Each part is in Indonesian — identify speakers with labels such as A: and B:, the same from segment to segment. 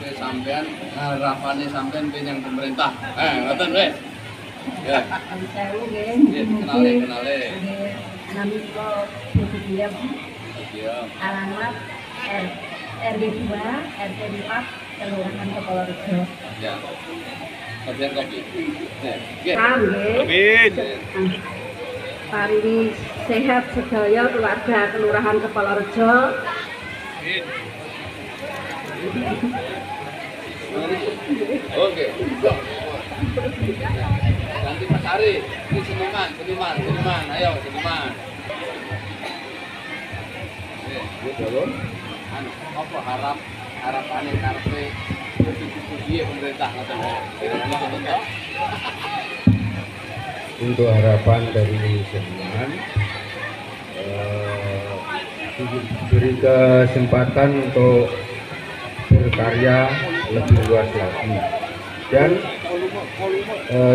A: oleh sampean harapannya sampean penyang pemerintah. Ngoten weh. Ya.
B: Sewu nggih.
A: Kenale.
B: Namika Bukitiem.
A: Iya.
B: Alamat RW 2, RT 4, Kelurahan Kepalarejo.
A: Ya. Sampean kopi. Nggih.
B: Amin. Paringi sehat sedaya keluarga Kelurahan Kepalarejo.
A: Oke. Ganti Mas Ari, ini seniman. Ayo seniman. Apa harapannya karepe piye pemerintah ngoten.
C: Untuk harapan dari seniman diberi kesempatan untuk berkarya lebih luas lagi, dan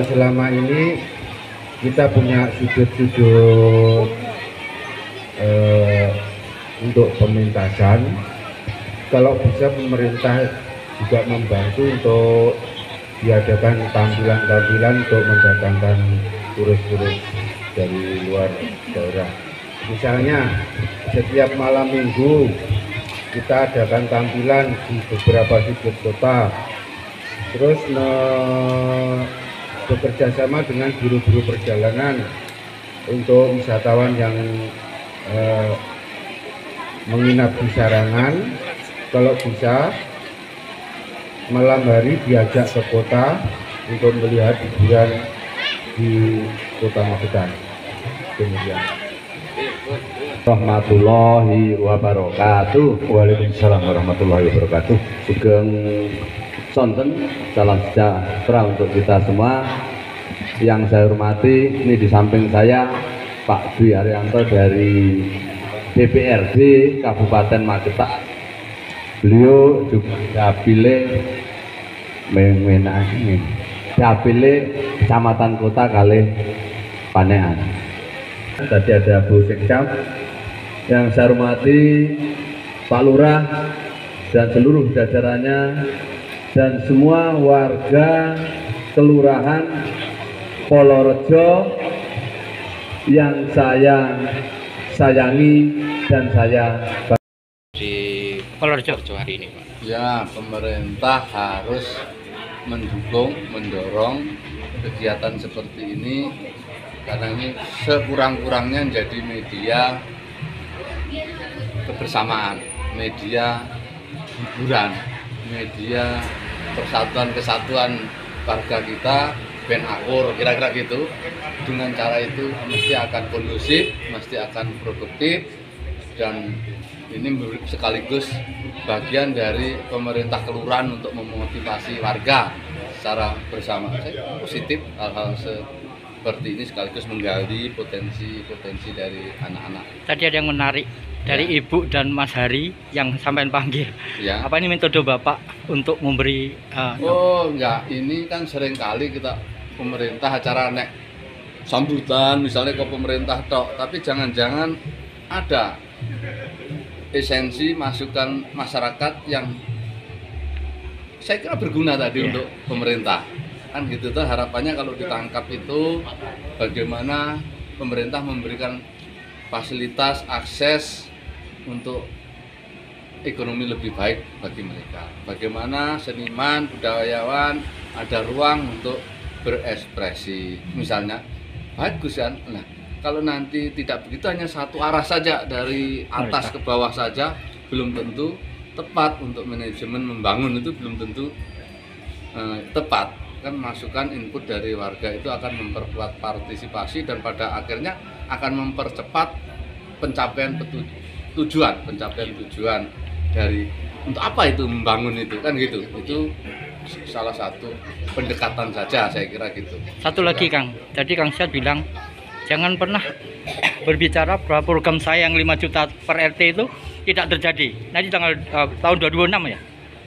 C: selama ini kita punya sudut-sudut untuk pementasan. Kalau bisa pemerintah juga membantu untuk diadakan tampilan-tampilan untuk mendatangkan turis-turis dari luar daerah. Misalnya setiap malam minggu kita adakan tampilan di beberapa sudut kota, terus bekerja sama dengan buru-buru perjalanan untuk wisatawan yang menginap di Sarangan. Kalau bisa malam hari diajak ke kota untuk melihat hiburan di kota Magetan. Demikian.
D: Warahmatullahi wabarakatuh. Waalaikumsalam warahmatullahi wabarakatuh. Sugeng sonten, salam sejahtera untuk kita semua. Yang saya hormati, ini di samping saya Pak Dwi Arianto dari DPRD Kabupaten Magetan. Beliau juga dapile Kecamatan Kota Kalih Panean. Tadi ada Bu Sekcam. Yang saya hormati Pak Lurah dan seluruh jajarannya dan semua warga Kelurahan Polorejo yang saya sayangi dan saya
E: di Polorejo hari ini, Pak.
A: Ya, pemerintah harus mendorong kegiatan seperti ini karena ini sekurang-kurangnya menjadi media kebersamaan, media hiburan, media persatuan kesatuan warga kita, ben akur, kira-kira gitu. Dengan cara itu mesti akan kondusif, mesti akan produktif, dan ini sekaligus bagian dari pemerintah kelurahan untuk memotivasi warga secara bersama. Saya positif hal-hal seperti ini sekaligus menggali potensi dari anak-anak.
E: Tadi ada yang menarik dari Ibu dan Mas Hari yang sampai panggil.
A: Ya.
E: Apa ini metode Bapak untuk memberi?
A: Oh enggak, ini kan sering kali kita pemerintah acara nek sambutan misalnya ke pemerintah tok, tapi jangan-jangan ada esensi masukan masyarakat yang saya kira berguna tadi untuk pemerintah. Kan gitu tuh harapannya kalau ditangkap itu bagaimana pemerintah memberikan fasilitas akses untuk ekonomi lebih baik bagi mereka. Bagaimana seniman, budayawan ada ruang untuk berekspresi. Misalnya bagus kan. Nah, kalau nanti tidak begitu hanya satu arah saja dari atas ke bawah saja, belum tentu tepat untuk manajemen membangun, itu belum tentu tepat. Kan masukan input dari warga itu akan memperkuat partisipasi dan pada akhirnya akan mempercepat pencapaian tujuan dari untuk apa itu membangun itu, kan gitu. Itu salah satu pendekatan saja, saya kira gitu.
E: Satu lagi Kang, tadi Kang Syed bilang jangan pernah berbicara bahwa program saya yang 5 juta per RT itu tidak terjadi. Nanti tanggal tahun 2026 ya?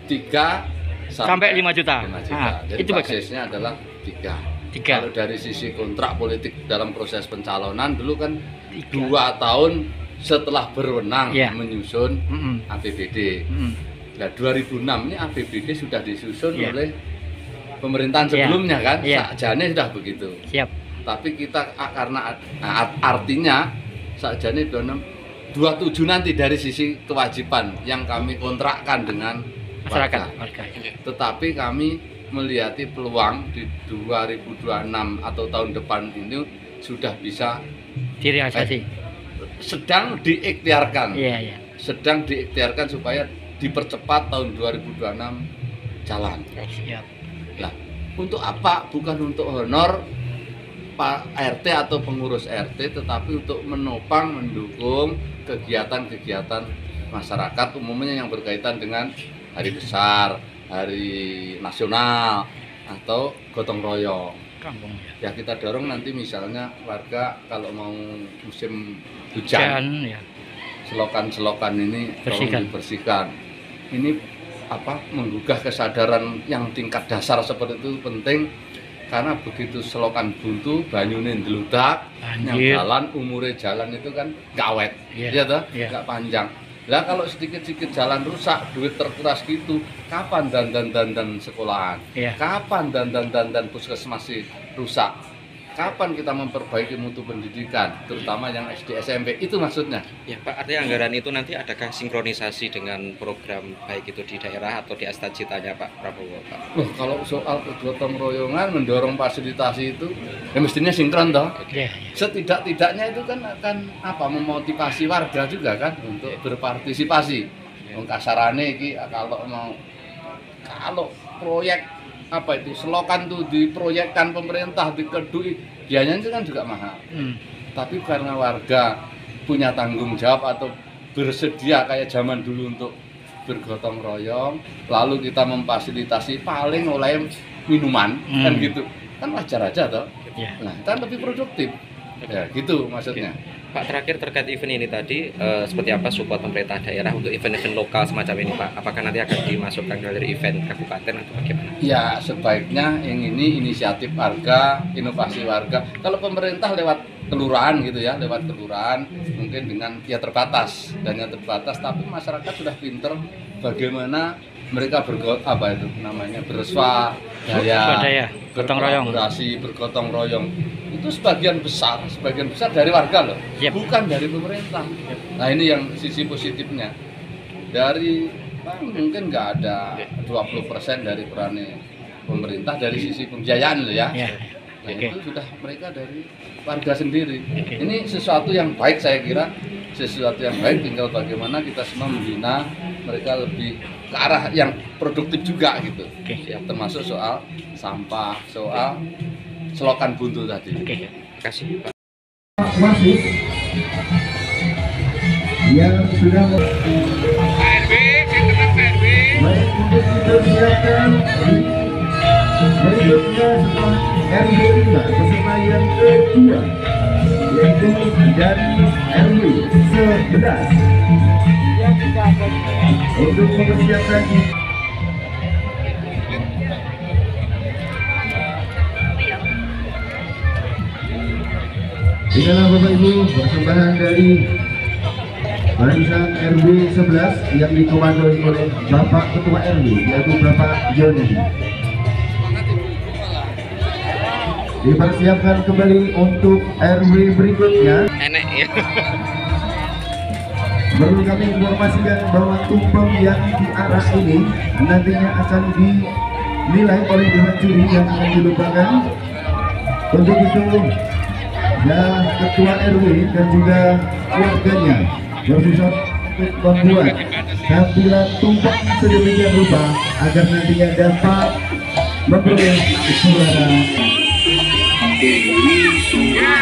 A: 3
E: sampai 5 juta.
A: 5 juta.
E: Nah,
A: jadi
E: itu
A: basisnya adalah 3. Kalau dari sisi kontrak politik dalam proses pencalonan dulu kan 2 tahun setelah berwenang menyusun APBD. Nah 2006 ini APBD sudah disusun
E: Iya.
A: oleh pemerintahan
E: Iya.
A: sebelumnya kan,
E: Iya.
A: sakjane sudah begitu.
E: Siap.
A: Tapi kita karena artinya sakjane 27 nanti dari sisi kewajiban yang kami kontrakkan dengan
E: Masyarakat.
A: warga.
E: Warga.
A: Tetapi kami melihati peluang di 2026 atau tahun depan ini sudah bisa
E: Direalisasi.
A: sedang diikhtiarkan.
E: Iya, iya.
A: Sedang diikhtiarkan supaya dipercepat tahun 2026 jalan.
E: Siap.
A: Nah, untuk apa? Bukan untuk honor Pak RT atau pengurus RT, tetapi untuk menopang, mendukung kegiatan-kegiatan masyarakat umumnya yang berkaitan dengan hari besar, hari nasional, atau gotong royong.
E: Kampung.
A: Ya kita dorong nanti misalnya warga kalau mau musim hujan,
E: Hujan, ya.
A: selokan-selokan ini tolong
E: Bersihkan.
A: dibersihkan. Ini menggugah kesadaran yang tingkat dasar seperti itu penting, karena begitu selokan buntu banyune ndeludak yang
E: Banjir.
A: jalan umure jalan itu kan nggak awet,
E: Iya.
A: ya toh,
E: Iya.
A: nggak panjang. Lah kalau sedikit-sedikit jalan rusak, duit terkuras gitu, kapan dandan sekolahan?
E: Iya.
A: Kapan dandan puskesmas rusak? Kapan kita memperbaiki mutu pendidikan, terutama yang SD SMP? Itu maksudnya.
F: Ya Pak, artinya anggaran itu nanti adakah sinkronisasi dengan program baik itu di daerah atau di astagitanya Pak Prabowo Pak?
A: Loh, kalau soal kegotong royongan mendorong fasilitasi itu, ya mestinya sinkron toh.
E: Iya, iya.
A: Setidak-tidaknya itu kan akan memotivasi warga juga kan untuk berpartisipasi. Wong kasarane iki kalau proyek selokan tuh diproyekkan pemerintah dikedui, biayanya itu kan juga mahal. Tapi karena warga punya tanggung jawab atau bersedia kayak zaman dulu untuk bergotong royong, lalu kita memfasilitasi paling oleh minuman kan gitu, kan wajar aja toh.
E: Iya.
A: Nah, kan lebih produktif. Ya, gitu maksudnya.
F: Pak, terakhir terkait event ini tadi, seperti apa support pemerintah daerah untuk event-event lokal semacam ini Pak? Apakah nanti akan dimasukkan dari event kabupaten atau bagaimana?
A: Ya, sebaiknya yang ini inisiatif warga, inovasi warga. Kalau pemerintah lewat kelurahan gitu ya, lewat kelurahan mungkin dengan terbatas, dananya terbatas, tapi masyarakat sudah pinter bagaimana mereka
E: Bersuadaya, gotong royong.
A: berkolaborasi, bergotong royong. Itu sebagian besar dari warga loh,
E: Yep.
A: bukan dari pemerintah. Nah ini yang sisi positifnya. Dari mungkin nggak ada 20% dari peran pemerintah dari sisi pembiayaan loh ya.
E: Iya.
A: Nah,
E: Oke.
A: itu sudah mereka dari warga sendiri.
E: Oke.
A: Ini sesuatu yang baik, saya kira sesuatu yang baik, tinggal bagaimana kita semua membina mereka lebih ke arah yang produktif juga gitu.
E: Oke.
A: Ya, termasuk soal sampah, soal selokan buntu tadi.
E: Oke.
F: Terima kasih Pak.
C: Wasit yang sudah baik untuk dipersiapkan berikutnya setelah RW 5 peserta yang kedua yaitu dari RW 11 untuk mempersiapkan inilah Bapak Ibu persembahan dari barisan RW 11 yang dikomandoi oleh Bapak Ketua RW yaitu Bapak Yoni. Dipersiapkan kembali untuk RW berikutnya.
F: Enek ya.
C: Perlu kami informasikan bahwa tumpeng yang di arah ini nantinya akan dinilai oleh dewan juri yang akan dilupakan. Untuk itu ya Ketua RW dan juga keluarganya berusaha untuk membuat tampilan tumpeng sedemikian rupa agar nantinya dapat memperoleh suara. Dewi Surya